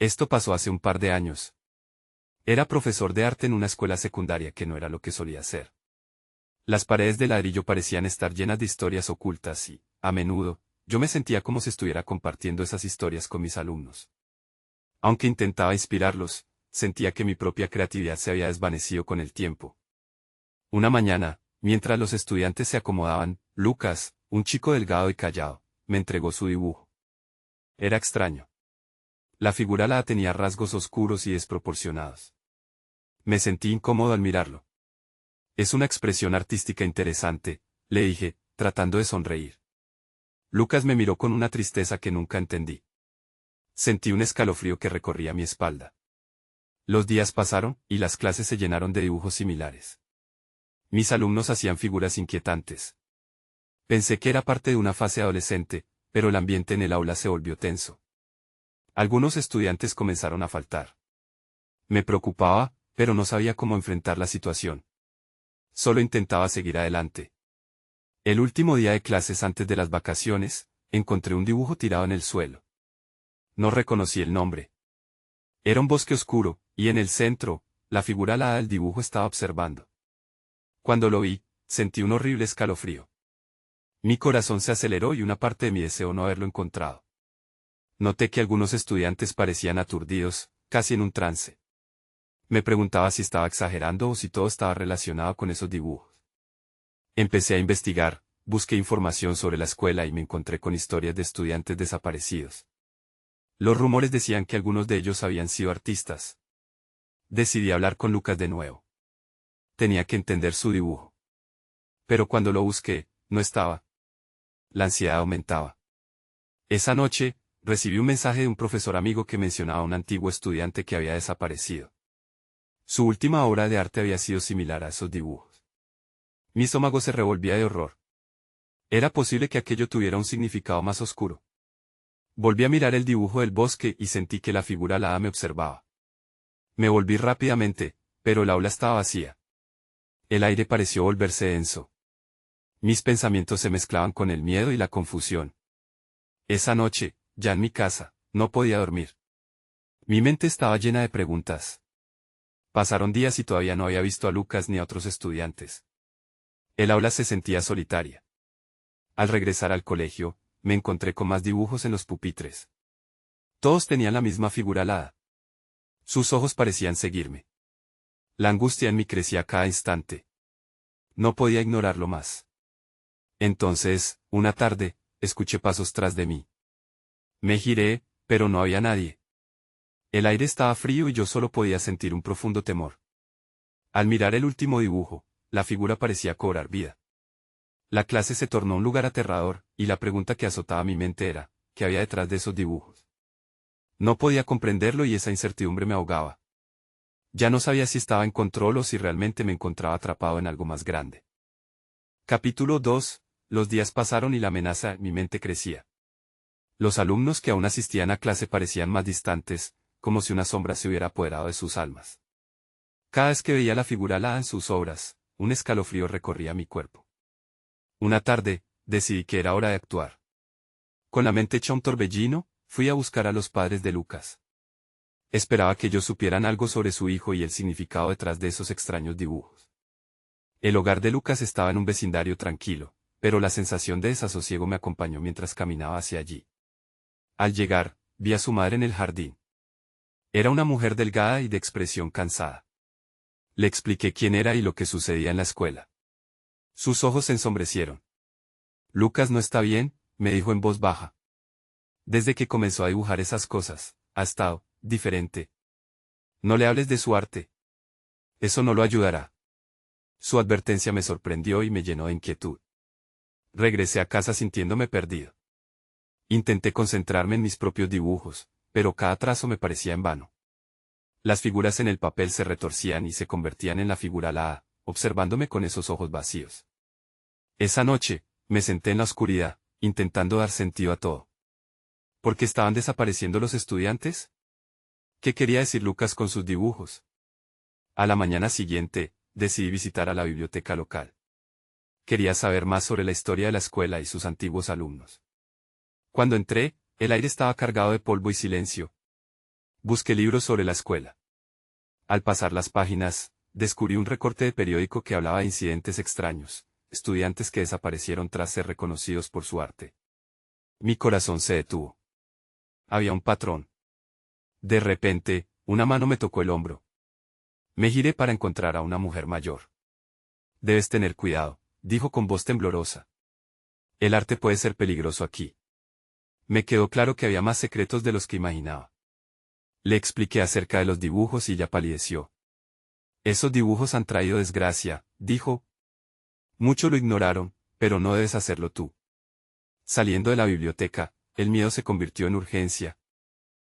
Esto pasó hace un par de años. Era profesor de arte en una escuela secundaria que no era lo que solía ser. Las paredes de ladrillo parecían estar llenas de historias ocultas y, a menudo, yo me sentía como si estuviera compartiendo esas historias con mis alumnos. Aunque intentaba inspirarlos, sentía que mi propia creatividad se había desvanecido con el tiempo. Una mañana, mientras los estudiantes se acomodaban, Lucas, un chico delgado y callado, me entregó su dibujo. Era extraño. La figura alada tenía rasgos oscuros y desproporcionados. Me sentí incómodo al mirarlo. Es una expresión artística interesante, le dije, tratando de sonreír. Lucas me miró con una tristeza que nunca entendí. Sentí un escalofrío que recorría mi espalda. Los días pasaron, y las clases se llenaron de dibujos similares. Mis alumnos hacían figuras inquietantes. Pensé que era parte de una fase adolescente, pero el ambiente en el aula se volvió tenso. Algunos estudiantes comenzaron a faltar. Me preocupaba, pero no sabía cómo enfrentar la situación. Solo intentaba seguir adelante. El último día de clases antes de las vacaciones, encontré un dibujo tirado en el suelo. No reconocí el nombre. Era un bosque oscuro, y en el centro, la figura alada del dibujo estaba observando. Cuando lo vi, sentí un horrible escalofrío. Mi corazón se aceleró y una parte de mí deseó no haberlo encontrado. Noté que algunos estudiantes parecían aturdidos, casi en un trance. Me preguntaba si estaba exagerando o si todo estaba relacionado con esos dibujos. Empecé a investigar, busqué información sobre la escuela y me encontré con historias de estudiantes desaparecidos. Los rumores decían que algunos de ellos habían sido artistas. Decidí hablar con Lucas de nuevo. Tenía que entender su dibujo. Pero cuando lo busqué, no estaba. La ansiedad aumentaba. Esa noche, recibí un mensaje de un profesor amigo que mencionaba a un antiguo estudiante que había desaparecido. Su última obra de arte había sido similar a esos dibujos. Mi estómago se revolvía de horror. Era posible que aquello tuviera un significado más oscuro. Volví a mirar el dibujo del bosque y sentí que la figura alada me observaba. Me volví rápidamente, pero el aula estaba vacía. El aire pareció volverse denso. Mis pensamientos se mezclaban con el miedo y la confusión. Esa noche, ya en mi casa, no podía dormir. Mi mente estaba llena de preguntas. Pasaron días y todavía no había visto a Lucas ni a otros estudiantes. El aula se sentía solitaria. Al regresar al colegio, me encontré con más dibujos en los pupitres. Todos tenían la misma figura alada. Sus ojos parecían seguirme. La angustia en mí crecía cada instante. No podía ignorarlo más. Entonces, una tarde, escuché pasos tras de mí. Me giré, pero no había nadie. El aire estaba frío y yo solo podía sentir un profundo temor. Al mirar el último dibujo, la figura parecía cobrar vida. La clase se tornó un lugar aterrador, y la pregunta que azotaba mi mente era, ¿qué había detrás de esos dibujos? No podía comprenderlo y esa incertidumbre me ahogaba. Ya no sabía si estaba en control o si realmente me encontraba atrapado en algo más grande. Capítulo 2. Los días pasaron y la amenaza en mi mente crecía. Los alumnos que aún asistían a clase parecían más distantes, como si una sombra se hubiera apoderado de sus almas. Cada vez que veía la figura alada en sus obras, un escalofrío recorría mi cuerpo. Una tarde, decidí que era hora de actuar. Con la mente hecha un torbellino, fui a buscar a los padres de Lucas. Esperaba que ellos supieran algo sobre su hijo y el significado detrás de esos extraños dibujos. El hogar de Lucas estaba en un vecindario tranquilo, pero la sensación de desasosiego me acompañó mientras caminaba hacia allí. Al llegar, vi a su madre en el jardín. Era una mujer delgada y de expresión cansada. Le expliqué quién era y lo que sucedía en la escuela. Sus ojos se ensombrecieron. Lucas no está bien, me dijo en voz baja. Desde que comenzó a dibujar esas cosas, ha estado diferente. No le hables de su arte. Eso no lo ayudará. Su advertencia me sorprendió y me llenó de inquietud. Regresé a casa sintiéndome perdido. Intenté concentrarme en mis propios dibujos, pero cada trazo me parecía en vano. Las figuras en el papel se retorcían y se convertían en la figura alada, observándome con esos ojos vacíos. Esa noche, me senté en la oscuridad, intentando dar sentido a todo. ¿Por qué estaban desapareciendo los estudiantes? ¿Qué quería decir Lucas con sus dibujos? A la mañana siguiente, decidí visitar a la biblioteca local. Quería saber más sobre la historia de la escuela y sus antiguos alumnos. Cuando entré, el aire estaba cargado de polvo y silencio. Busqué libros sobre la escuela. Al pasar las páginas, descubrí un recorte de periódico que hablaba de incidentes extraños, estudiantes que desaparecieron tras ser reconocidos por su arte. Mi corazón se detuvo. Había un patrón. De repente, una mano me tocó el hombro. Me giré para encontrar a una mujer mayor. Debes tener cuidado, dijo con voz temblorosa. El arte puede ser peligroso aquí. Me quedó claro que había más secretos de los que imaginaba. Le expliqué acerca de los dibujos y ella palideció. Esos dibujos han traído desgracia, dijo. Muchos lo ignoraron, pero no debes hacerlo tú. Saliendo de la biblioteca, el miedo se convirtió en urgencia.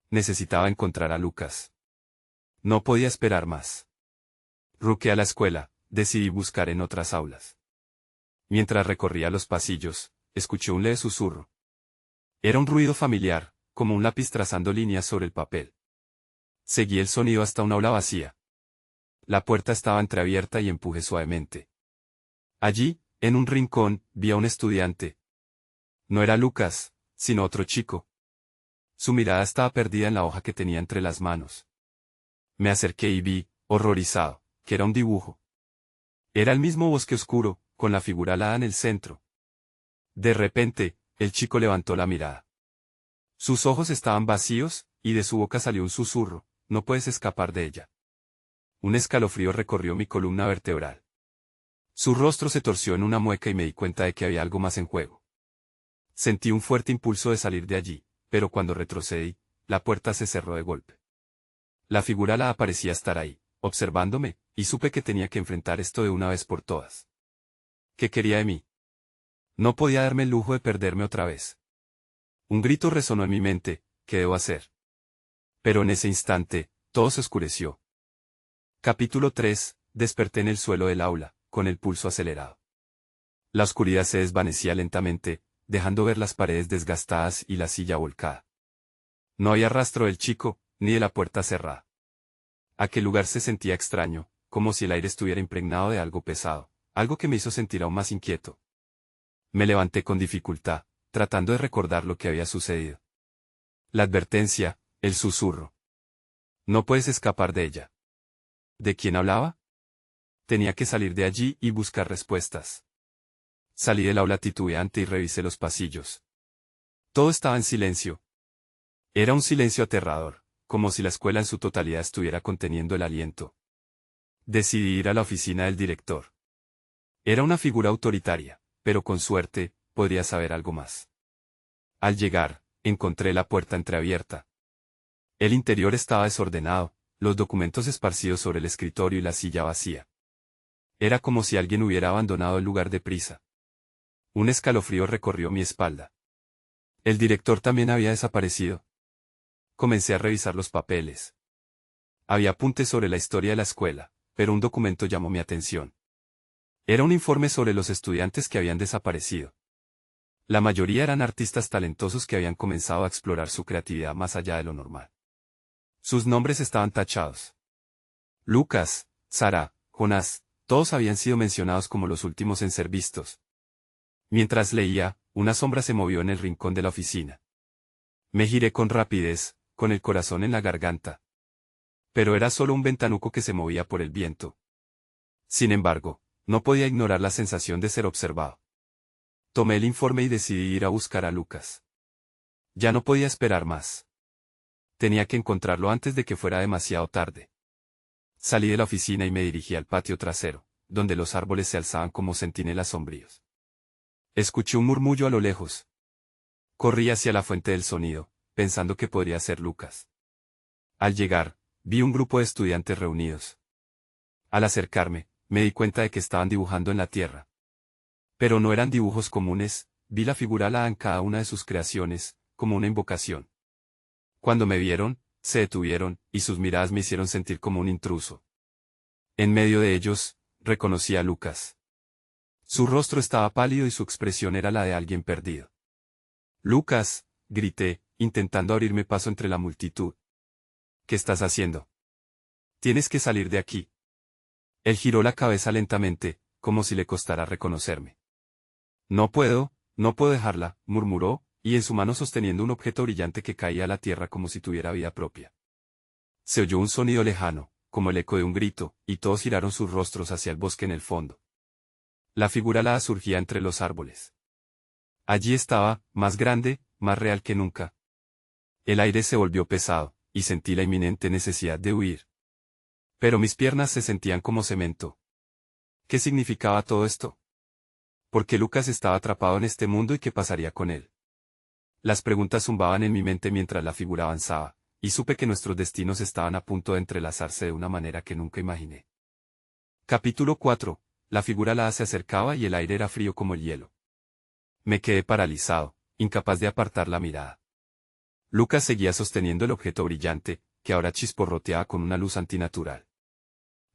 Necesitaba encontrar a Lucas. No podía esperar más. Ruqué a la escuela, decidí buscar en otras aulas. Mientras recorría los pasillos, escuché un leve susurro. Era un ruido familiar, como un lápiz trazando líneas sobre el papel. Seguí el sonido hasta una aula vacía. La puerta estaba entreabierta y empujé suavemente. Allí, en un rincón, vi a un estudiante. No era Lucas, sino otro chico. Su mirada estaba perdida en la hoja que tenía entre las manos. Me acerqué y vi, horrorizado, que era un dibujo. Era el mismo bosque oscuro, con la figura alada en el centro. De repente, el chico levantó la mirada. Sus ojos estaban vacíos, y de su boca salió un susurro, no puedes escapar de ella. Un escalofrío recorrió mi columna vertebral. Su rostro se torció en una mueca y me di cuenta de que había algo más en juego. Sentí un fuerte impulso de salir de allí, pero cuando retrocedí, la puerta se cerró de golpe. La figura alada parecía estar ahí, observándome, y supe que tenía que enfrentar esto de una vez por todas. ¿Qué quería de mí? No podía darme el lujo de perderme otra vez. Un grito resonó en mi mente, ¿qué debo hacer? Pero en ese instante, todo se oscureció. Capítulo 3, desperté en el suelo del aula, con el pulso acelerado. La oscuridad se desvanecía lentamente, dejando ver las paredes desgastadas y la silla volcada. No había rastro del chico, ni de la puerta cerrada. Aquel lugar se sentía extraño, como si el aire estuviera impregnado de algo pesado, algo que me hizo sentir aún más inquieto. Me levanté con dificultad, tratando de recordar lo que había sucedido. La advertencia, el susurro. No puedes escapar de ella. ¿De quién hablaba? Tenía que salir de allí y buscar respuestas. Salí del aula titubeante y revisé los pasillos. Todo estaba en silencio. Era un silencio aterrador, como si la escuela en su totalidad estuviera conteniendo el aliento. Decidí ir a la oficina del director. Era una figura autoritaria, pero con suerte, podría saber algo más. Al llegar, encontré la puerta entreabierta. El interior estaba desordenado, los documentos esparcidos sobre el escritorio y la silla vacía. Era como si alguien hubiera abandonado el lugar deprisa. Un escalofrío recorrió mi espalda. El director también había desaparecido. Comencé a revisar los papeles. Había apuntes sobre la historia de la escuela, pero un documento llamó mi atención. Era un informe sobre los estudiantes que habían desaparecido. La mayoría eran artistas talentosos que habían comenzado a explorar su creatividad más allá de lo normal. Sus nombres estaban tachados. Lucas, Sara, Jonás, todos habían sido mencionados como los últimos en ser vistos. Mientras leía, una sombra se movió en el rincón de la oficina. Me giré con rapidez, con el corazón en la garganta. Pero era solo un ventanuco que se movía por el viento. Sin embargo, no podía ignorar la sensación de ser observado. Tomé el informe y decidí ir a buscar a Lucas. Ya no podía esperar más. Tenía que encontrarlo antes de que fuera demasiado tarde. Salí de la oficina y me dirigí al patio trasero, donde los árboles se alzaban como centinelas sombríos. Escuché un murmullo a lo lejos. Corrí hacia la fuente del sonido, pensando que podría ser Lucas. Al llegar, vi un grupo de estudiantes reunidos. Al acercarme, me di cuenta de que estaban dibujando en la tierra. Pero no eran dibujos comunes, vi la figura alada en cada una de sus creaciones, como una invocación. Cuando me vieron, se detuvieron, y sus miradas me hicieron sentir como un intruso. En medio de ellos, reconocí a Lucas. Su rostro estaba pálido y su expresión era la de alguien perdido. Lucas, grité, intentando abrirme paso entre la multitud. ¿Qué estás haciendo? Tienes que salir de aquí. Él giró la cabeza lentamente, como si le costara reconocerme. No puedo dejarla, murmuró, y en su mano sosteniendo un objeto brillante que caía a la tierra como si tuviera vida propia. Se oyó un sonido lejano, como el eco de un grito, y todos giraron sus rostros hacia el bosque en el fondo. La figura alada surgía entre los árboles. Allí estaba, más grande, más real que nunca. El aire se volvió pesado, y sentí la inminente necesidad de huir. Pero mis piernas se sentían como cemento. ¿Qué significaba todo esto? ¿Por qué Lucas estaba atrapado en este mundo y qué pasaría con él? Las preguntas zumbaban en mi mente mientras la figura avanzaba, y supe que nuestros destinos estaban a punto de entrelazarse de una manera que nunca imaginé. Capítulo 4. La figura alada se acercaba y el aire era frío como el hielo. Me quedé paralizado, incapaz de apartar la mirada. Lucas seguía sosteniendo el objeto brillante, que ahora chisporroteaba con una luz antinatural.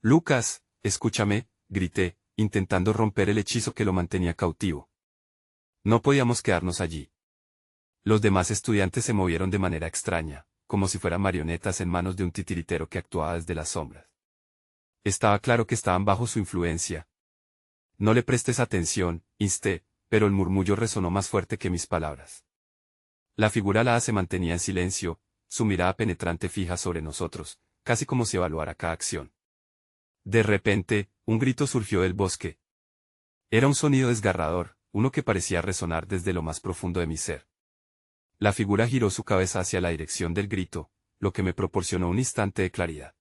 Lucas, escúchame, grité, intentando romper el hechizo que lo mantenía cautivo. No podíamos quedarnos allí. Los demás estudiantes se movieron de manera extraña, como si fueran marionetas en manos de un titiritero que actuaba desde las sombras. Estaba claro que estaban bajo su influencia. No le prestes atención, insté, pero el murmullo resonó más fuerte que mis palabras. La figura alada se mantenía en silencio, su mirada penetrante fija sobre nosotros, casi como si evaluara cada acción. De repente, un grito surgió del bosque. Era un sonido desgarrador, uno que parecía resonar desde lo más profundo de mi ser. La figura giró su cabeza hacia la dirección del grito, lo que me proporcionó un instante de claridad.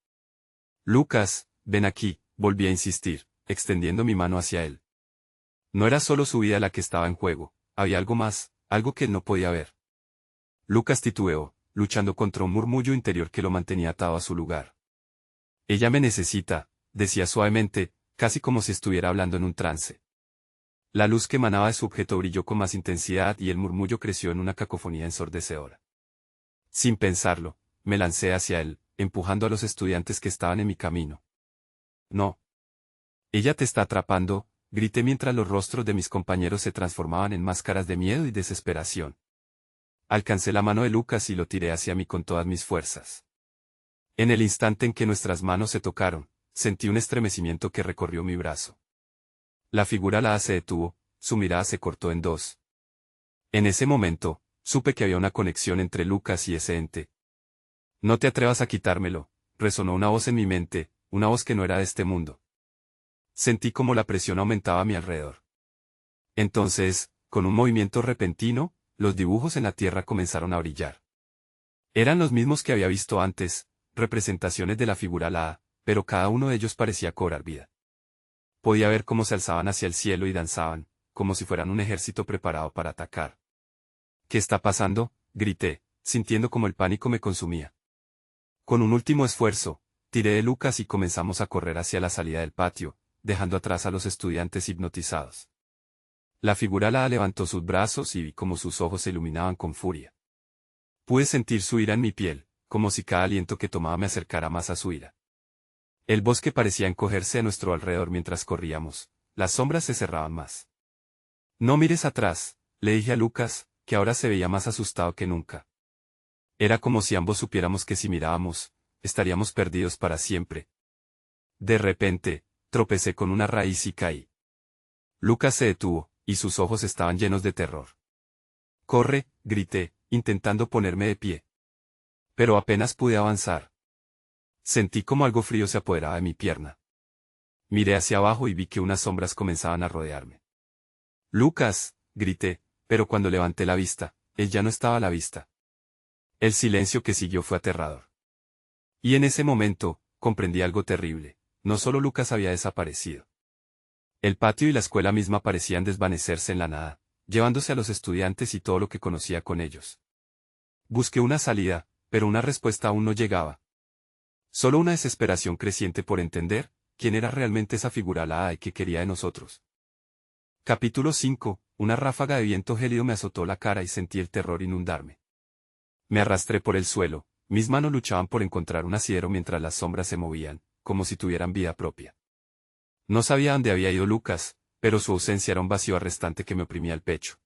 Lucas, ven aquí, volví a insistir, extendiendo mi mano hacia él. No era solo su vida la que estaba en juego, había algo más, algo que él no podía ver. Lucas titubeó, luchando contra un murmullo interior que lo mantenía atado a su lugar. Ella me necesita, decía suavemente, casi como si estuviera hablando en un trance. La luz que emanaba de su objeto brilló con más intensidad y el murmullo creció en una cacofonía ensordecedora. Sin pensarlo, me lancé hacia él, empujando a los estudiantes que estaban en mi camino. No. Ella te está atrapando, grité mientras los rostros de mis compañeros se transformaban en máscaras de miedo y desesperación. Alcancé la mano de Lucas y lo tiré hacia mí con todas mis fuerzas. En el instante en que nuestras manos se tocaron, sentí un estremecimiento que recorrió mi brazo. La figura alada se detuvo, su mirada se cortó en dos. En ese momento, supe que había una conexión entre Lucas y ese ente. No te atrevas a quitármelo, resonó una voz en mi mente, una voz que no era de este mundo. Sentí como la presión aumentaba a mi alrededor. Entonces, con un movimiento repentino, los dibujos en la tierra comenzaron a brillar. Eran los mismos que había visto antes, representaciones de la figura alada, pero cada uno de ellos parecía cobrar vida. Podía ver cómo se alzaban hacia el cielo y danzaban, como si fueran un ejército preparado para atacar. ¿Qué está pasando?, grité, sintiendo como el pánico me consumía. Con un último esfuerzo, tiré de Lucas y comenzamos a correr hacia la salida del patio, dejando atrás a los estudiantes hipnotizados. La figura alada levantó sus brazos y vi cómo sus ojos se iluminaban con furia. Pude sentir su ira en mi piel, como si cada aliento que tomaba me acercara más a su ira. El bosque parecía encogerse a nuestro alrededor mientras corríamos, las sombras se cerraban más. No mires atrás, le dije a Lucas, que ahora se veía más asustado que nunca. Era como si ambos supiéramos que si mirábamos, estaríamos perdidos para siempre. De repente, tropecé con una raíz y caí. Lucas se detuvo, y sus ojos estaban llenos de terror. «¡Corre!», grité, intentando ponerme de pie. Pero apenas pude avanzar. Sentí como algo frío se apoderaba de mi pierna. Miré hacia abajo y vi que unas sombras comenzaban a rodearme. «¡Lucas!», grité, pero cuando levanté la vista, él ya no estaba a la vista. El silencio que siguió fue aterrador. Y en ese momento, comprendí algo terrible, no solo Lucas había desaparecido. El patio y la escuela misma parecían desvanecerse en la nada, llevándose a los estudiantes y todo lo que conocía con ellos. Busqué una salida, pero una respuesta aún no llegaba. Solo una desesperación creciente por entender quién era realmente esa figura alada y qué quería de nosotros. Capítulo 5. Una ráfaga de viento gélido me azotó la cara y sentí el terror inundarme. Me arrastré por el suelo, mis manos luchaban por encontrar un asidero mientras las sombras se movían, como si tuvieran vida propia. No sabía dónde había ido Lucas, pero su ausencia era un vacío arrestante que me oprimía el pecho.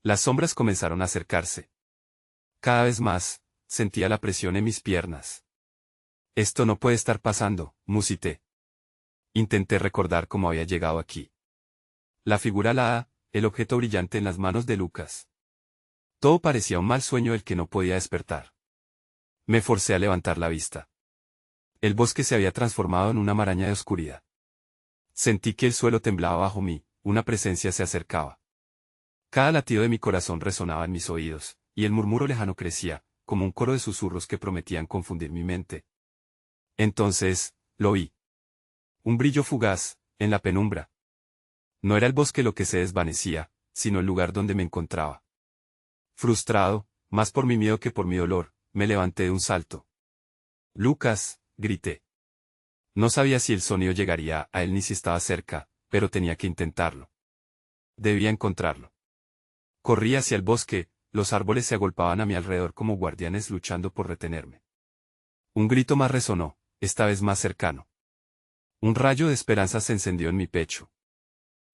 Las sombras comenzaron a acercarse. Cada vez más, sentía la presión en mis piernas. Esto no puede estar pasando, musité. Intenté recordar cómo había llegado aquí. La figura alada, el objeto brillante en las manos de Lucas. Todo parecía un mal sueño del que no podía despertar. Me forcé a levantar la vista. El bosque se había transformado en una maraña de oscuridad. Sentí que el suelo temblaba bajo mí, una presencia se acercaba. Cada latido de mi corazón resonaba en mis oídos, y el murmuro lejano crecía, como un coro de susurros que prometían confundir mi mente. Entonces, lo vi. Un brillo fugaz, en la penumbra. No era el bosque lo que se desvanecía, sino el lugar donde me encontraba. Frustrado, más por mi miedo que por mi dolor, me levanté de un salto. «Lucas», grité. No sabía si el sonido llegaría a él ni si estaba cerca, pero tenía que intentarlo. Debía encontrarlo. Corrí hacia el bosque, los árboles se agolpaban a mi alrededor como guardianes luchando por retenerme. Un grito más resonó, esta vez más cercano. Un rayo de esperanza se encendió en mi pecho.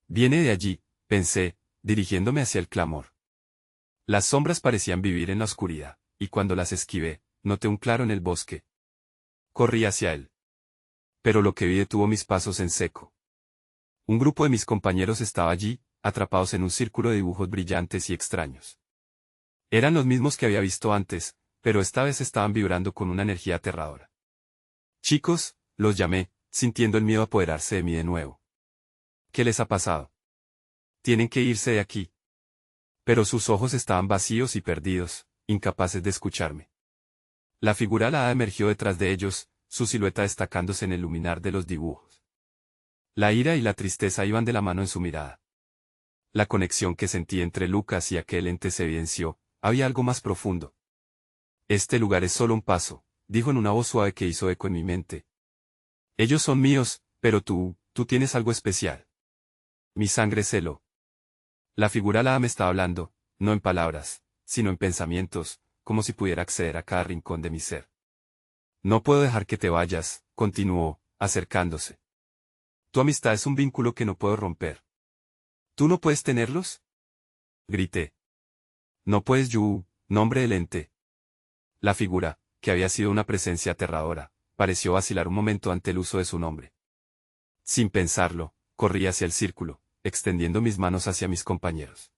Viene de allí, pensé, dirigiéndome hacia el clamor. Las sombras parecían vivir en la oscuridad, y cuando las esquivé, noté un claro en el bosque. Corrí hacia él. Pero lo que vi detuvo mis pasos en seco. Un grupo de mis compañeros estaba allí, atrapados en un círculo de dibujos brillantes y extraños. Eran los mismos que había visto antes, pero esta vez estaban vibrando con una energía aterradora. «Chicos», los llamé, sintiendo el miedo apoderarse de mí de nuevo. «¿Qué les ha pasado? Tienen que irse de aquí». Pero sus ojos estaban vacíos y perdidos, incapaces de escucharme. La figura alada emergió detrás de ellos, su silueta destacándose en el luminar de los dibujos. La ira y la tristeza iban de la mano en su mirada. La conexión que sentí entre Lucas y aquel ente se evidenció, había algo más profundo. «Este lugar es solo un paso», dijo en una voz suave que hizo eco en mi mente. «Ellos son míos, pero tú tienes algo especial». Mi sangre se heló. La figura alada me estaba hablando, no en palabras, sino en pensamientos, como si pudiera acceder a cada rincón de mi ser. «No puedo dejar que te vayas», continuó, acercándose. «Tu amistad es un vínculo que no puedo romper». «¿Tú no puedes tenerlos?», grité. «No puedes, Yu», nombre del ente. La figura, que había sido una presencia aterradora, pareció vacilar un momento ante el uso de su nombre. Sin pensarlo, corrí hacia el círculo, extendiendo mis manos hacia mis compañeros.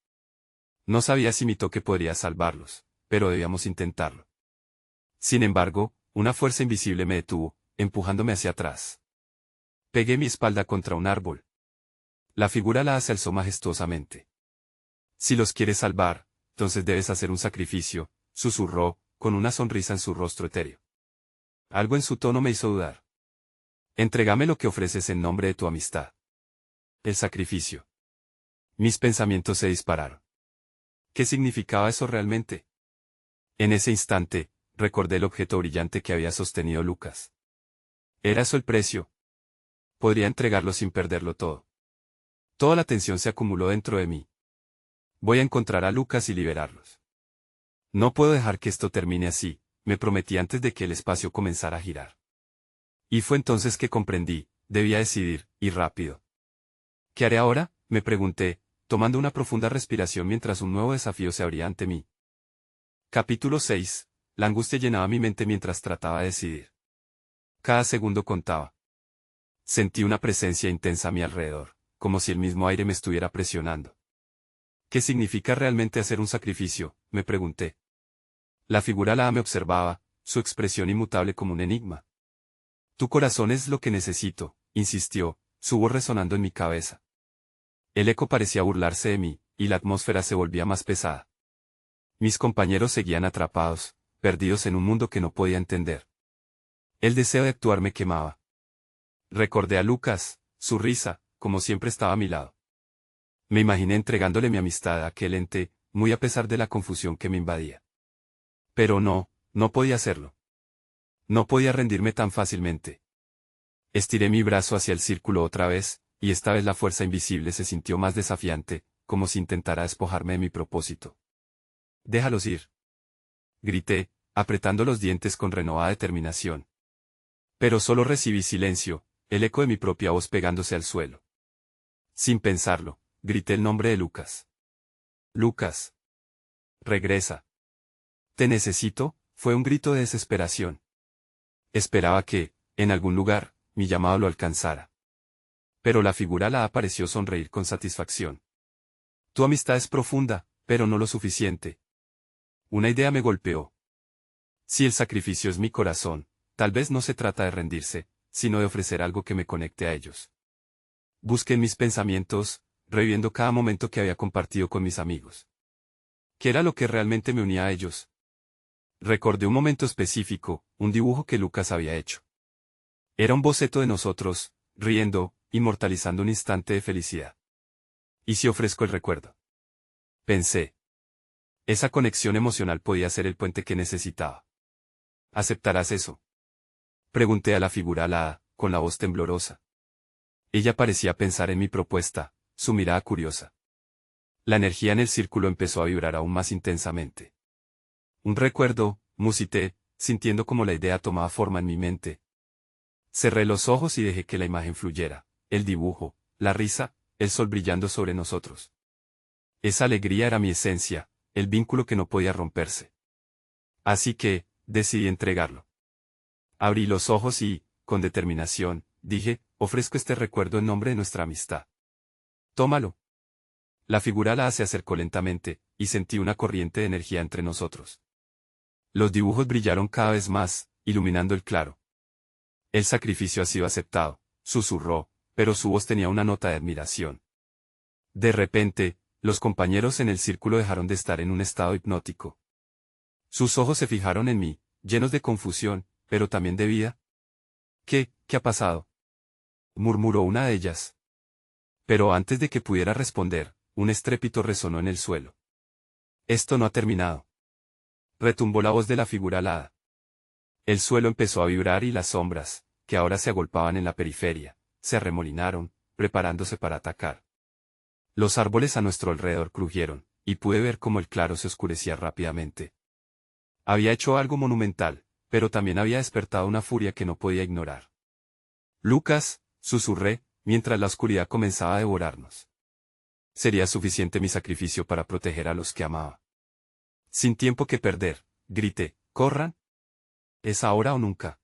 No sabía si mi toque podría salvarlos, pero debíamos intentarlo. Sin embargo, una fuerza invisible me detuvo, empujándome hacia atrás. Pegué mi espalda contra un árbol. La figura alada se alzó majestuosamente. «Si los quieres salvar, entonces debes hacer un sacrificio», susurró, con una sonrisa en su rostro etéreo. Algo en su tono me hizo dudar. «Entrégame lo que ofreces en nombre de tu amistad». El sacrificio. Mis pensamientos se dispararon. ¿Qué significaba eso realmente? En ese instante, recordé el objeto brillante que había sostenido Lucas. ¿Era eso el precio? Podría entregarlo sin perderlo todo. Toda la tensión se acumuló dentro de mí. Voy a encontrar a Lucas y liberarlos. No puedo dejar que esto termine así, me prometí antes de que el espacio comenzara a girar. Y fue entonces que comprendí, debía decidir, y rápido. ¿Qué haré ahora?, me pregunté, tomando una profunda respiración mientras un nuevo desafío se abría ante mí. Capítulo 6. La angustia llenaba mi mente mientras trataba de decidir. Cada segundo contaba. Sentí una presencia intensa a mi alrededor, como si el mismo aire me estuviera presionando. ¿Qué significa realmente hacer un sacrificio?, me pregunté. La figura alada me observaba, su expresión inmutable como un enigma. «Tu corazón es lo que necesito», insistió, su voz resonando en mi cabeza. El eco parecía burlarse de mí, y la atmósfera se volvía más pesada. Mis compañeros seguían atrapados, perdidos en un mundo que no podía entender. El deseo de actuar me quemaba. Recordé a Lucas, su risa, como siempre estaba a mi lado. Me imaginé entregándole mi amistad a aquel ente, muy a pesar de la confusión que me invadía. Pero no podía hacerlo. No podía rendirme tan fácilmente. Estiré mi brazo hacia el círculo otra vez, y esta vez la fuerza invisible se sintió más desafiante, como si intentara despojarme de mi propósito. «Déjalos ir», grité, apretando los dientes con renovada determinación. Pero solo recibí silencio, el eco de mi propia voz pegándose al suelo. Sin pensarlo, grité el nombre de Lucas. «Lucas. Regresa. Te necesito», fue un grito de desesperación. Esperaba que, en algún lugar, mi llamado lo alcanzara. Pero la figura alada pareció sonreír con satisfacción. «Tu amistad es profunda, pero no lo suficiente». Una idea me golpeó. Si el sacrificio es mi corazón, tal vez no se trata de rendirse, sino de ofrecer algo que me conecte a ellos. Busqué en mis pensamientos, reviviendo cada momento que había compartido con mis amigos. ¿Qué era lo que realmente me unía a ellos? Recordé un momento específico, un dibujo que Lucas había hecho. Era un boceto de nosotros, riendo, inmortalizando un instante de felicidad. ¿Y si ofrezco el recuerdo? Pensé. Esa conexión emocional podía ser el puente que necesitaba. ¿Aceptarás eso? Pregunté a la figura alada, con la voz temblorosa. Ella parecía pensar en mi propuesta, su mirada curiosa. La energía en el círculo empezó a vibrar aún más intensamente. Un recuerdo, musité, sintiendo como la idea tomaba forma en mi mente. Cerré los ojos y dejé que la imagen fluyera, el dibujo, la risa, el sol brillando sobre nosotros. Esa alegría era mi esencia, el vínculo que no podía romperse. Así que, decidí entregarlo. Abrí los ojos y, con determinación, dije, ofrezco este recuerdo en nombre de nuestra amistad. Tómalo. La figura alada se acercó lentamente, y sentí una corriente de energía entre nosotros. Los dibujos brillaron cada vez más, iluminando el claro. El sacrificio ha sido aceptado, susurró, pero su voz tenía una nota de admiración. De repente, los compañeros en el círculo dejaron de estar en un estado hipnótico. Sus ojos se fijaron en mí, llenos de confusión, pero también de vida. ¿Qué ha pasado? Murmuró una de ellas. Pero antes de que pudiera responder, un estrépito resonó en el suelo. Esto no ha terminado. Retumbó la voz de la figura alada. El suelo empezó a vibrar y las sombras, que ahora se agolpaban en la periferia, se arremolinaron, preparándose para atacar. Los árboles a nuestro alrededor crujieron, y pude ver cómo el claro se oscurecía rápidamente. Había hecho algo monumental, pero también había despertado una furia que no podía ignorar. Lucas, susurré, mientras la oscuridad comenzaba a devorarnos. Sería suficiente mi sacrificio para proteger a los que amaba. Sin tiempo que perder, grité, corran. ¿Es ahora o nunca?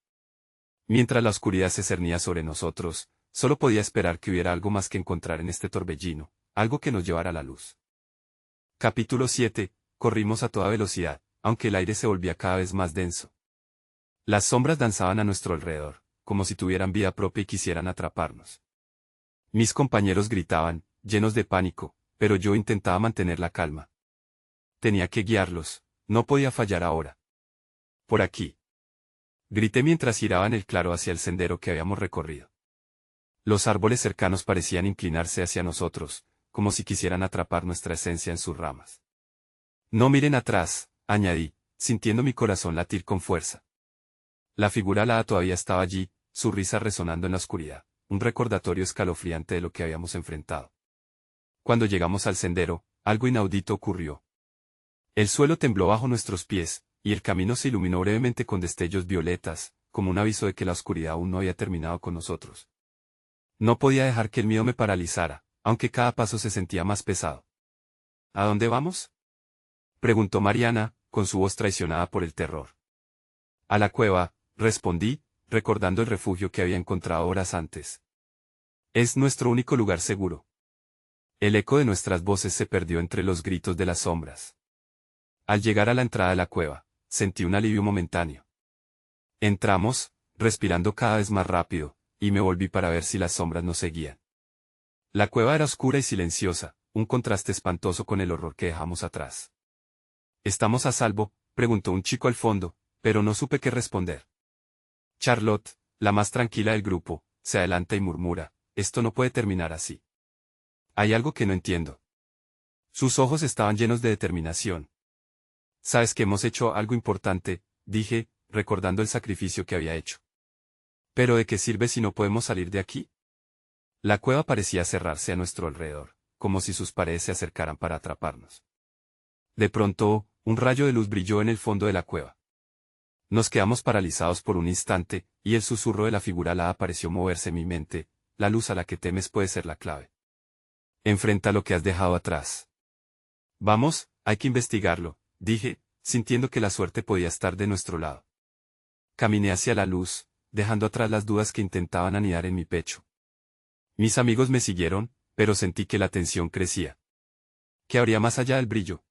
Mientras la oscuridad se cernía sobre nosotros, solo podía esperar que hubiera algo más que encontrar en este torbellino, algo que nos llevara a la luz. Capítulo 7. Corrimos a toda velocidad, aunque el aire se volvía cada vez más denso. Las sombras danzaban a nuestro alrededor, como si tuvieran vida propia y quisieran atraparnos. Mis compañeros gritaban, llenos de pánico, pero yo intentaba mantener la calma. Tenía que guiarlos, no podía fallar ahora. Por aquí. Grité mientras giraba en el claro hacia el sendero que habíamos recorrido. Los árboles cercanos parecían inclinarse hacia nosotros, como si quisieran atrapar nuestra esencia en sus ramas. No miren atrás, añadí, sintiendo mi corazón latir con fuerza. La figura alada todavía estaba allí, su risa resonando en la oscuridad, un recordatorio escalofriante de lo que habíamos enfrentado. Cuando llegamos al sendero, algo inaudito ocurrió. El suelo tembló bajo nuestros pies, y el camino se iluminó brevemente con destellos violetas, como un aviso de que la oscuridad aún no había terminado con nosotros. No podía dejar que el miedo me paralizara, aunque cada paso se sentía más pesado. ¿A dónde vamos? Preguntó Mariana, con su voz traicionada por el terror. A la cueva, respondí, recordando el refugio que había encontrado horas antes. Es nuestro único lugar seguro. El eco de nuestras voces se perdió entre los gritos de las sombras. Al llegar a la entrada de la cueva, sentí un alivio momentáneo. Entramos, respirando cada vez más rápido, y me volví para ver si las sombras nos seguían. La cueva era oscura y silenciosa, un contraste espantoso con el horror que dejamos atrás. ¿Estamos a salvo?, preguntó un chico al fondo, pero no supe qué responder. Charlotte, la más tranquila del grupo, se adelanta y murmura, esto no puede terminar así. Hay algo que no entiendo. Sus ojos estaban llenos de determinación. ¿Sabes que hemos hecho algo importante?, dije, recordando el sacrificio que había hecho. ¿Pero de qué sirve si no podemos salir de aquí? La cueva parecía cerrarse a nuestro alrededor, como si sus paredes se acercaran para atraparnos. De pronto, un rayo de luz brilló en el fondo de la cueva. Nos quedamos paralizados por un instante, y el susurro de la figura alada pareció moverse en mi mente, la luz a la que temes puede ser la clave. Enfrenta lo que has dejado atrás. Vamos, hay que investigarlo, dije, sintiendo que la suerte podía estar de nuestro lado. Caminé hacia la luz, dejando atrás las dudas que intentaban anidar en mi pecho. Mis amigos me siguieron, pero sentí que la tensión crecía. ¿Qué habría más allá del brillo?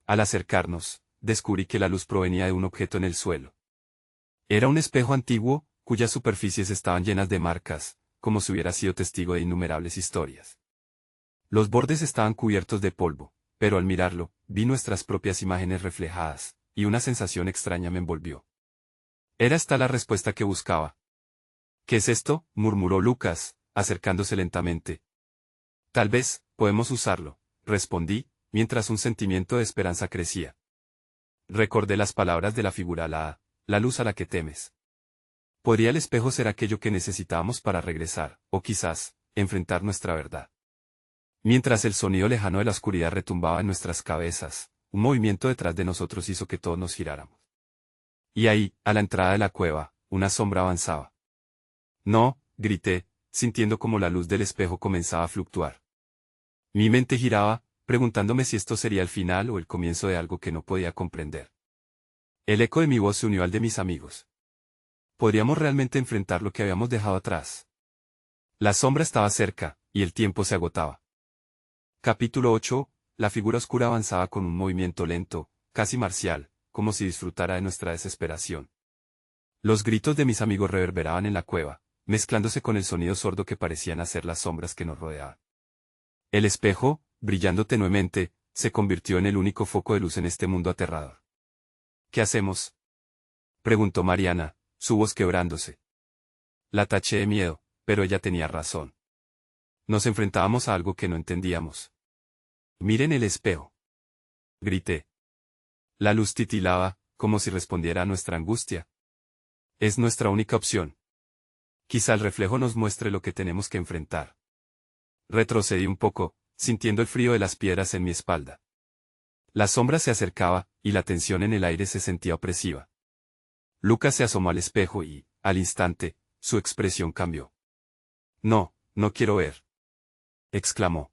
Al acercarnos, descubrí que la luz provenía de un objeto en el suelo. Era un espejo antiguo, cuyas superficies estaban llenas de marcas, como si hubiera sido testigo de innumerables historias. Los bordes estaban cubiertos de polvo, pero al mirarlo, vi nuestras propias imágenes reflejadas, y una sensación extraña me envolvió. Era esta la respuesta que buscaba. ¿Qué es esto?, murmuró Lucas, acercándose lentamente. Tal vez, podemos usarlo, respondí, mientras un sentimiento de esperanza crecía. Recordé las palabras de la figura alada, la luz a la que temes. ¿Podría el espejo ser aquello que necesitábamos para regresar, o quizás, enfrentar nuestra verdad? Mientras el sonido lejano de la oscuridad retumbaba en nuestras cabezas, un movimiento detrás de nosotros hizo que todos nos giráramos. Y ahí, a la entrada de la cueva, una sombra avanzaba. No, grité, sintiendo como la luz del espejo comenzaba a fluctuar. Mi mente giraba, preguntándome si esto sería el final o el comienzo de algo que no podía comprender. El eco de mi voz se unió al de mis amigos. ¿Podríamos realmente enfrentar lo que habíamos dejado atrás? La sombra estaba cerca, y el tiempo se agotaba. Capítulo 8. La figura oscura avanzaba con un movimiento lento, casi marcial, como si disfrutara de nuestra desesperación. Los gritos de mis amigos reverberaban en la cueva, mezclándose con el sonido sordo que parecían hacer las sombras que nos rodeaban. El espejo, brillando tenuemente, se convirtió en el único foco de luz en este mundo aterrador. ¿Qué hacemos?, preguntó Mariana, su voz quebrándose. La taché de miedo, pero ella tenía razón. Nos enfrentábamos a algo que no entendíamos. Miren el espejo, grité. La luz titilaba, como si respondiera a nuestra angustia. Es nuestra única opción. Quizá el reflejo nos muestre lo que tenemos que enfrentar. Retrocedí un poco, sintiendo el frío de las piedras en mi espalda. La sombra se acercaba, y la tensión en el aire se sentía opresiva. Lucas se asomó al espejo y, al instante, su expresión cambió. No, no quiero ver, exclamó.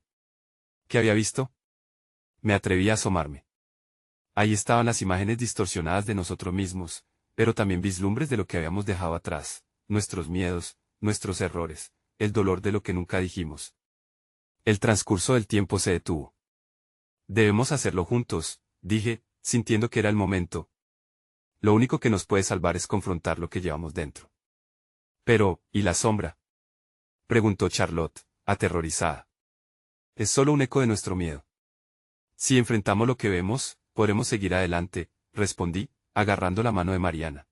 ¿Qué había visto? Me atreví a asomarme. Ahí estaban las imágenes distorsionadas de nosotros mismos, pero también vislumbres de lo que habíamos dejado atrás, nuestros miedos, nuestros errores, el dolor de lo que nunca dijimos. El transcurso del tiempo se detuvo. Debemos hacerlo juntos, dije, sintiendo que era el momento. Lo único que nos puede salvar es confrontar lo que llevamos dentro. Pero, ¿y la sombra?, preguntó Charlotte, aterrorizada. Es solo un eco de nuestro miedo. Si enfrentamos lo que vemos, podremos seguir adelante, respondí, agarrando la mano de Mariana.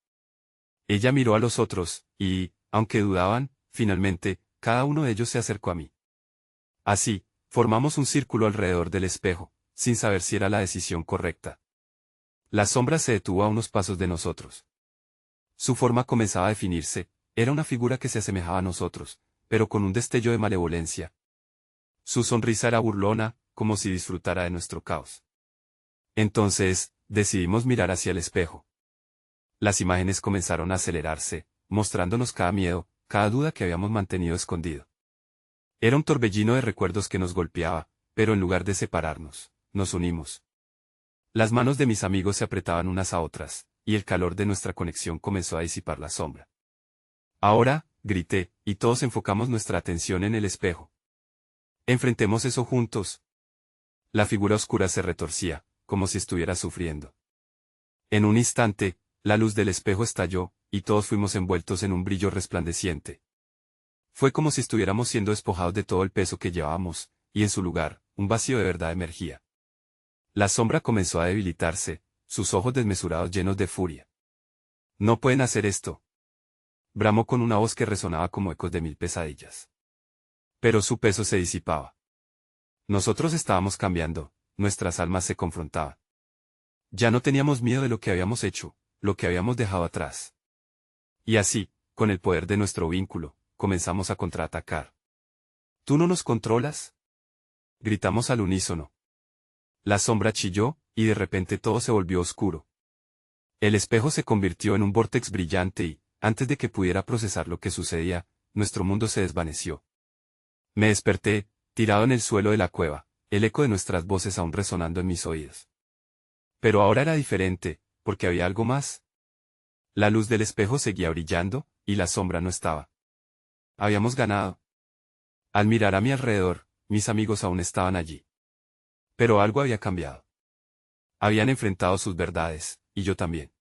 Ella miró a los otros, y, aunque dudaban, finalmente, cada uno de ellos se acercó a mí. Así, formamos un círculo alrededor del espejo, sin saber si era la decisión correcta. La sombra se detuvo a unos pasos de nosotros. Su forma comenzaba a definirse, era una figura que se asemejaba a nosotros, pero con un destello de malevolencia. Su sonrisa era burlona, como si disfrutara de nuestro caos. Entonces, decidimos mirar hacia el espejo. Las imágenes comenzaron a acelerarse, mostrándonos cada miedo, cada duda que habíamos mantenido escondido. Era un torbellino de recuerdos que nos golpeaba, pero en lugar de separarnos, nos unimos. Las manos de mis amigos se apretaban unas a otras, y el calor de nuestra conexión comenzó a disipar la sombra. Ahora, grité, y todos enfocamos nuestra atención en el espejo. Enfrentemos eso juntos. La figura oscura se retorcía, como si estuviera sufriendo. En un instante, la luz del espejo estalló, y todos fuimos envueltos en un brillo resplandeciente. Fue como si estuviéramos siendo despojados de todo el peso que llevábamos, y en su lugar, un vacío de verdad emergía. La sombra comenzó a debilitarse, sus ojos desmesurados llenos de furia. No pueden hacer esto, bramó con una voz que resonaba como ecos de 1000 pesadillas. Pero su peso se disipaba. Nosotros estábamos cambiando, nuestras almas se confrontaban. Ya no teníamos miedo de lo que habíamos hecho, lo que habíamos dejado atrás. Y así, con el poder de nuestro vínculo, comenzamos a contraatacar. ¿Tú no nos controlas?, gritamos al unísono. La sombra chilló, y de repente todo se volvió oscuro. El espejo se convirtió en un vórtex brillante y, antes de que pudiera procesar lo que sucedía, nuestro mundo se desvaneció. Me desperté, tirado en el suelo de la cueva, el eco de nuestras voces aún resonando en mis oídos. Pero ahora era diferente, porque había algo más. La luz del espejo seguía brillando, y la sombra no estaba. Habíamos ganado. Al mirar a mi alrededor, mis amigos aún estaban allí. Pero algo había cambiado. Habían enfrentado sus verdades, y yo también.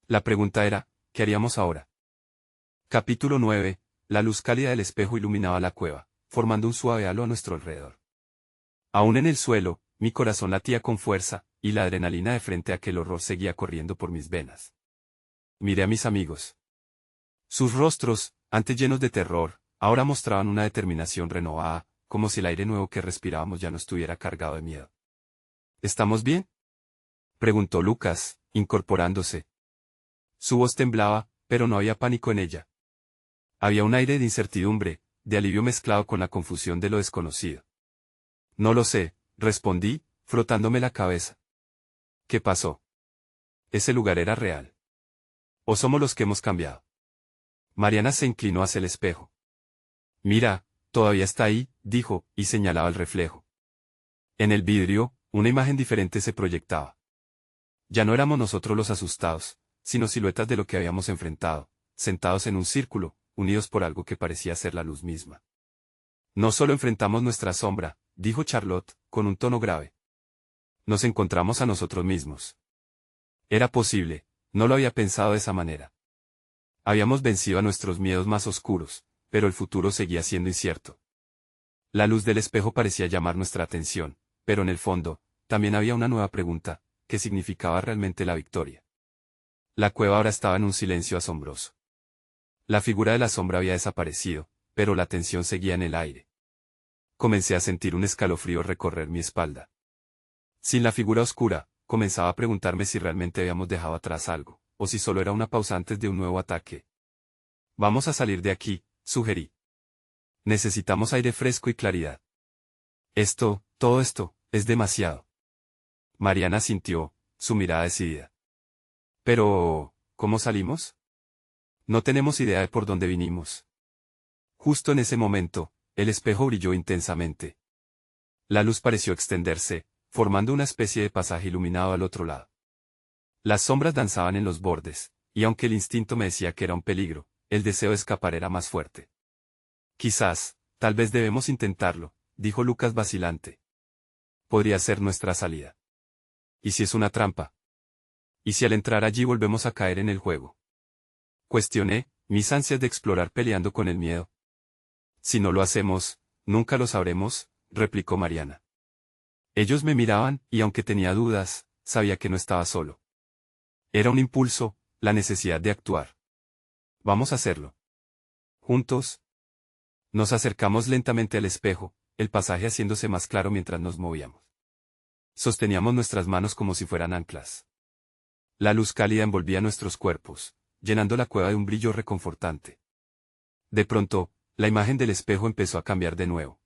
La pregunta era, ¿qué haríamos ahora? Capítulo 9. La luz cálida del espejo iluminaba la cueva, formando un suave halo a nuestro alrededor. Aún en el suelo, mi corazón latía con fuerza, y la adrenalina de frente a aquel horror seguía corriendo por mis venas. Miré a mis amigos. Sus rostros, antes llenos de terror, ahora mostraban una determinación renovada, como si el aire nuevo que respirábamos ya no estuviera cargado de miedo. ¿Estamos bien?, preguntó Lucas, incorporándose. Su voz temblaba, pero no había pánico en ella. Había un aire de incertidumbre, de alivio mezclado con la confusión de lo desconocido. No lo sé, respondí, frotándome la cabeza. ¿Qué pasó? ¿Ese lugar era real? ¿O somos los que hemos cambiado? Mariana se inclinó hacia el espejo. Mira, todavía está ahí, dijo, y señalaba el reflejo. En el vidrio, una imagen diferente se proyectaba. Ya no éramos nosotros los asustados, sino siluetas de lo que habíamos enfrentado, sentados en un círculo, unidos por algo que parecía ser la luz misma. No solo enfrentamos nuestra sombra, dijo Charlotte, con un tono grave. Nos encontramos a nosotros mismos. Era posible, no lo había pensado de esa manera. Habíamos vencido a nuestros miedos más oscuros, pero el futuro seguía siendo incierto. La luz del espejo parecía llamar nuestra atención, pero en el fondo, también había una nueva pregunta, ¿qué significaba realmente la victoria? La cueva ahora estaba en un silencio asombroso. La figura de la sombra había desaparecido, pero la tensión seguía en el aire. Comencé a sentir un escalofrío recorrer mi espalda. Sin la figura oscura, comenzaba a preguntarme si realmente habíamos dejado atrás algo, o si solo era una pausa antes de un nuevo ataque. Vamos a salir de aquí, sugerí. Necesitamos aire fresco y claridad. Todo esto, es demasiado. Mariana sintió, su mirada decidida. Pero, ¿cómo salimos? No tenemos idea de por dónde vinimos. Justo en ese momento, el espejo brilló intensamente. La luz pareció extenderse, formando una especie de pasaje iluminado al otro lado. Las sombras danzaban en los bordes, y aunque el instinto me decía que era un peligro, el deseo de escapar era más fuerte. Quizás, tal vez debemos intentarlo, dijo Lucas vacilante. Podría ser nuestra salida. ¿Y si es una trampa? ¿Y si al entrar allí volvemos a caer en el juego? Cuestioné, mis ansias de explorar peleando con el miedo. Si no lo hacemos, nunca lo sabremos, replicó Mariana. Ellos me miraban, y aunque tenía dudas, sabía que no estaba solo. Era un impulso, la necesidad de actuar. Vamos a hacerlo. Juntos. Nos acercamos lentamente al espejo, el pasaje haciéndose más claro mientras nos movíamos. Sosteníamos nuestras manos como si fueran anclas. La luz cálida envolvía nuestros cuerpos, llenando la cueva de un brillo reconfortante. De pronto, la imagen del espejo empezó a cambiar de nuevo.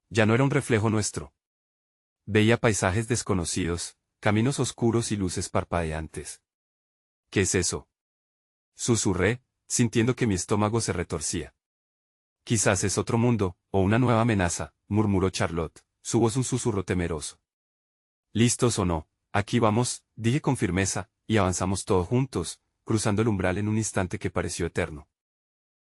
Ya no era un reflejo nuestro. Veía paisajes desconocidos, caminos oscuros y luces parpadeantes. ¿Qué es eso?, susurré, sintiendo que mi estómago se retorcía. Quizás es otro mundo, o una nueva amenaza, murmuró Charlotte, su voz un susurro temeroso. ¿Listos o no? Aquí vamos, dije con firmeza, y avanzamos todos juntos, cruzando el umbral en un instante que pareció eterno.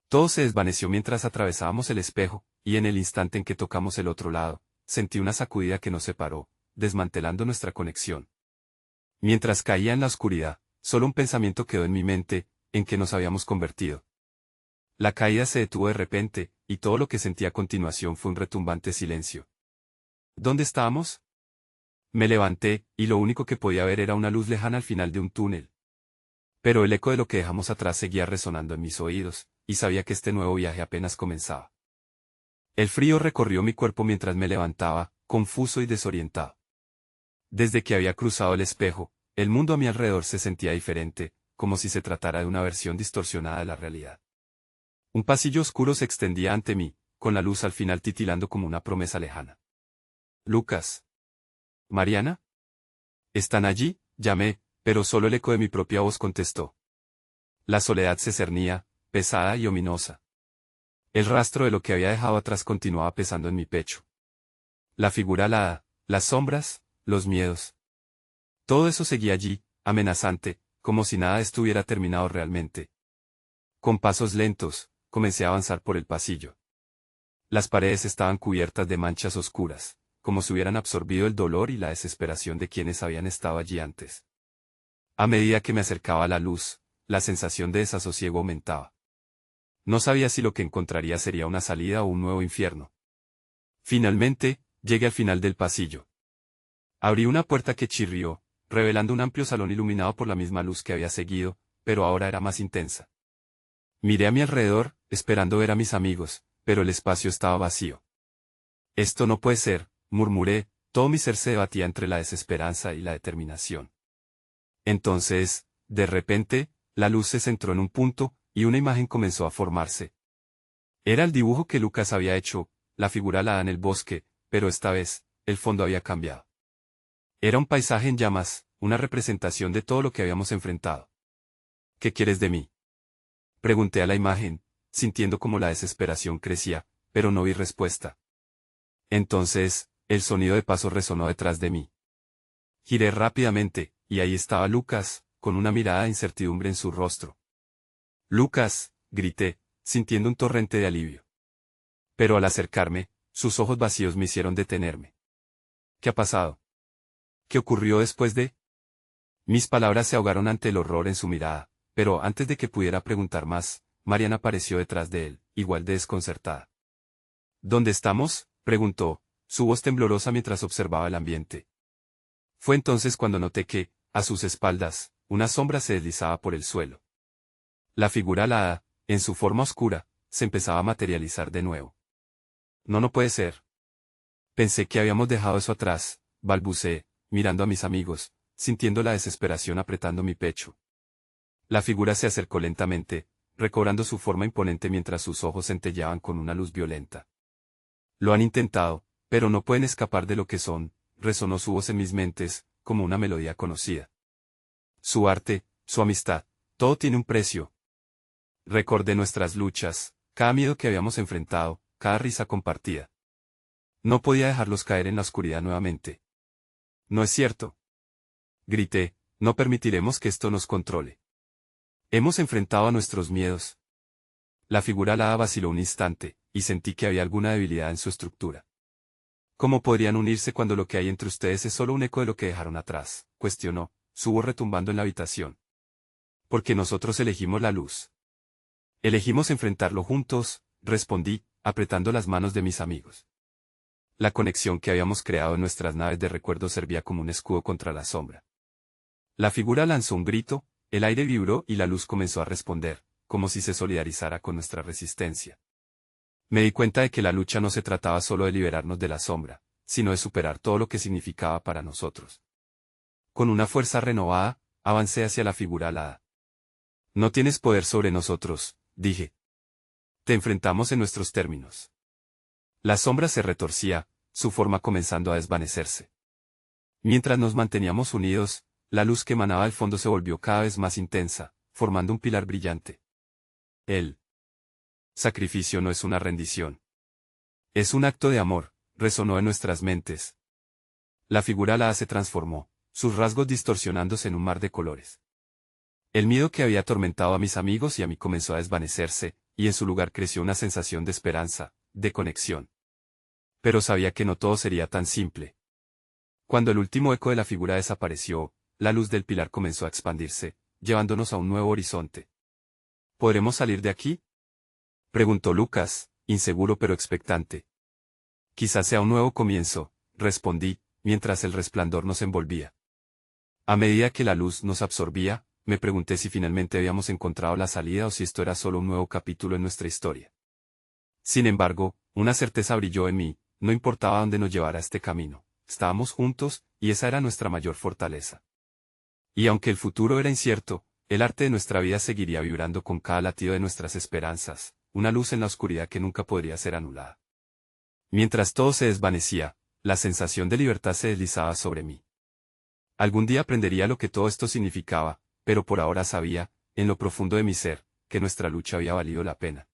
Todo se desvaneció mientras atravesábamos el espejo, y en el instante en que tocamos el otro lado, sentí una sacudida que nos separó, desmantelando nuestra conexión. Mientras caía en la oscuridad, solo un pensamiento quedó en mi mente, en que nos habíamos convertido. La caída se detuvo de repente, y todo lo que sentí a continuación fue un retumbante silencio. ¿Dónde estábamos? Me levanté, y lo único que podía ver era una luz lejana al final de un túnel. Pero el eco de lo que dejamos atrás seguía resonando en mis oídos, y sabía que este nuevo viaje apenas comenzaba. El frío recorrió mi cuerpo mientras me levantaba, confuso y desorientado. Desde que había cruzado el espejo, el mundo a mi alrededor se sentía diferente, como si se tratara de una versión distorsionada de la realidad. Un pasillo oscuro se extendía ante mí, con la luz al final titilando como una promesa lejana. Lucas. ¿Mariana? ¿Están allí?, llamé, pero solo el eco de mi propia voz contestó. La soledad se cernía, pesada y ominosa. El rastro de lo que había dejado atrás continuaba pesando en mi pecho. La figura alada, las sombras, los miedos. Todo eso seguía allí, amenazante, como si nada estuviera terminado realmente. Con pasos lentos, comencé a avanzar por el pasillo. Las paredes estaban cubiertas de manchas oscuras, como si hubieran absorbido el dolor y la desesperación de quienes habían estado allí antes. A medida que me acercaba a la luz, la sensación de desasosiego aumentaba. No sabía si lo que encontraría sería una salida o un nuevo infierno. Finalmente, llegué al final del pasillo. Abrí una puerta que chirrió, revelando un amplio salón iluminado por la misma luz que había seguido, pero ahora era más intensa. Miré a mi alrededor, esperando ver a mis amigos, pero el espacio estaba vacío. Esto no puede ser, murmuré, todo mi ser se debatía entre la desesperanza y la determinación. Entonces, de repente, la luz se centró en un punto, y una imagen comenzó a formarse. Era el dibujo que Lucas había hecho, la figura alada en el bosque, pero esta vez, el fondo había cambiado. Era un paisaje en llamas, una representación de todo lo que habíamos enfrentado. ¿Qué quieres de mí?, pregunté a la imagen, sintiendo como la desesperación crecía, pero no vi respuesta. Entonces, el sonido de pasos resonó detrás de mí. Giré rápidamente, y ahí estaba Lucas, con una mirada de incertidumbre en su rostro. «Lucas», grité, sintiendo un torrente de alivio. Pero al acercarme, sus ojos vacíos me hicieron detenerme. «¿Qué ha pasado? ¿Qué ocurrió después de...?» Mis palabras se ahogaron ante el horror en su mirada, pero antes de que pudiera preguntar más, Mariana apareció detrás de él, igual de desconcertada. «¿Dónde estamos?», preguntó, su voz temblorosa mientras observaba el ambiente. Fue entonces cuando noté que, a sus espaldas, una sombra se deslizaba por el suelo. La figura alada, en su forma oscura, se empezaba a materializar de nuevo. No puede ser. Pensé que habíamos dejado eso atrás, balbuceé, mirando a mis amigos, sintiendo la desesperación apretando mi pecho. La figura se acercó lentamente, recobrando su forma imponente mientras sus ojos centelleaban con una luz violenta. «Lo han intentado, pero no pueden escapar de lo que son», resonó su voz en mis mentes, como una melodía conocida. «Su arte, su amistad, todo tiene un precio». Recordé nuestras luchas, cada miedo que habíamos enfrentado, cada risa compartida. No podía dejarlos caer en la oscuridad nuevamente. «No es cierto», grité, «no permitiremos que esto nos controle. Hemos enfrentado a nuestros miedos». La figura alada vaciló un instante, y sentí que había alguna debilidad en su estructura. «¿Cómo podrían unirse cuando lo que hay entre ustedes es solo un eco de lo que dejaron atrás?», cuestionó, su voz retumbando en la habitación. «Porque nosotros elegimos la luz. Elegimos enfrentarlo juntos», respondí, apretando las manos de mis amigos. La conexión que habíamos creado en nuestras naves de recuerdo servía como un escudo contra la sombra. La figura lanzó un grito, el aire vibró y la luz comenzó a responder, como si se solidarizara con nuestra resistencia. Me di cuenta de que la lucha no se trataba solo de liberarnos de la sombra, sino de superar todo lo que significaba para nosotros. Con una fuerza renovada, avancé hacia la figura alada. «No tienes poder sobre nosotros», dije. «Te enfrentamos en nuestros términos». La sombra se retorcía, su forma comenzando a desvanecerse. Mientras nos manteníamos unidos, la luz que emanaba del fondo se volvió cada vez más intensa, formando un pilar brillante. El sacrificio no es una rendición. Es un acto de amor, resonó en nuestras mentes. La figura alada se transformó, sus rasgos distorsionándose en un mar de colores. El miedo que había atormentado a mis amigos y a mí comenzó a desvanecerse, y en su lugar creció una sensación de esperanza, de conexión. Pero sabía que no todo sería tan simple. Cuando el último eco de la figura desapareció, la luz del pilar comenzó a expandirse, llevándonos a un nuevo horizonte. «¿Podremos salir de aquí?», preguntó Lucas, inseguro pero expectante. «Quizás sea un nuevo comienzo», respondí, mientras el resplandor nos envolvía. A medida que la luz nos absorbía, me pregunté si finalmente habíamos encontrado la salida o si esto era solo un nuevo capítulo en nuestra historia. Sin embargo, una certeza brilló en mí, no importaba dónde nos llevara este camino, estábamos juntos, y esa era nuestra mayor fortaleza. Y aunque el futuro era incierto, el arte de nuestra vida seguiría vibrando con cada latido de nuestras esperanzas, una luz en la oscuridad que nunca podría ser anulada. Mientras todo se desvanecía, la sensación de libertad se deslizaba sobre mí. Algún día aprendería lo que todo esto significaba, pero por ahora sabía, en lo profundo de mi ser, que nuestra lucha había valido la pena.